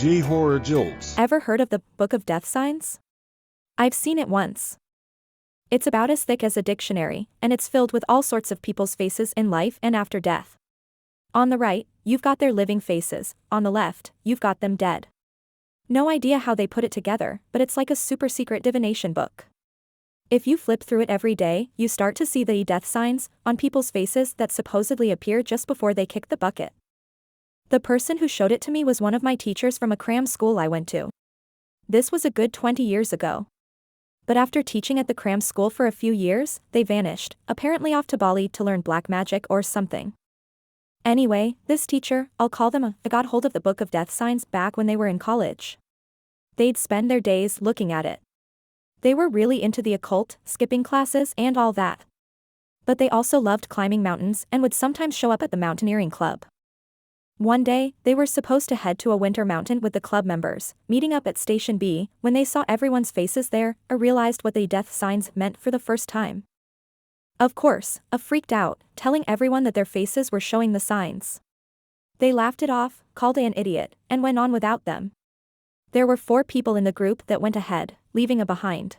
J-horror jokes. Ever heard of the Book of Death Signs? I've seen it once. It's about as thick as a dictionary, and it's filled with all sorts of people's faces in life and after death. On the right, you've got their living faces, on the left, you've got them dead. No idea how they put it together, but it's like a super secret divination book. If you flip through it every day, you start to see the death signs on people's faces that supposedly appear just before they kick the bucket. The person who showed it to me was one of my teachers from a cram school I went to. This was a good 20 years ago. But after teaching at the cram school for a few years, they vanished, apparently off to Bali to learn black magic or something. Anyway, this teacher, I'll call them got hold of the Book of Death Signs back when they were in college. They'd spend their days looking at it. They were really into the occult, skipping classes and all that. But they also loved climbing mountains and would sometimes show up at the mountaineering club. One day, they were supposed to head to a winter mountain with the club members, meeting up at Station B. When they saw everyone's faces there, I realized what the death signs meant for the first time. Of course, I freaked out, telling everyone that their faces were showing the signs. They laughed it off, called me an idiot, and went on without them. There were 4 people in the group that went ahead, leaving a behind.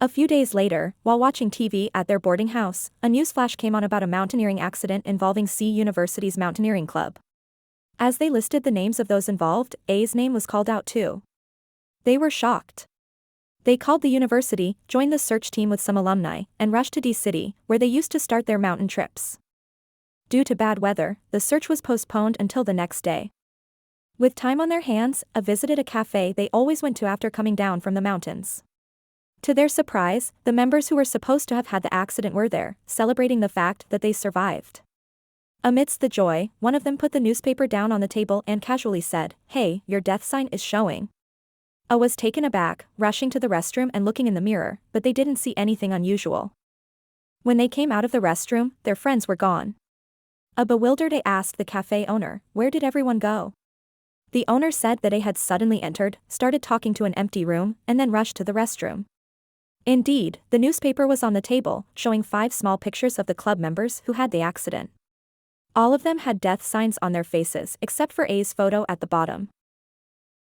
A few days later, while watching TV at their boarding house, a newsflash came on about a mountaineering accident involving C University's mountaineering club. As they listed the names of those involved, A's name was called out too. They were shocked. They called the university, joined the search team with some alumni, and rushed to D-City, where they used to start their mountain trips. Due to bad weather, the search was postponed until the next day. With time on their hands, I visited a cafe they always went to after coming down from the mountains. To their surprise, the members who were supposed to have had the accident were there, celebrating the fact that they survived. Amidst the joy, one of them put the newspaper down on the table and casually said, "Hey, your death sign is showing." I was taken aback, rushing to the restroom and looking in the mirror, but they didn't see anything unusual. When they came out of the restroom, their friends were gone. Bewildered, I asked the cafe owner, "Where did everyone go?" The owner said that they had suddenly entered, started talking to an empty room, and then rushed to the restroom. Indeed, the newspaper was on the table, showing 5 small pictures of the club members who had the accident. All of them had death signs on their faces except for A's photo at the bottom.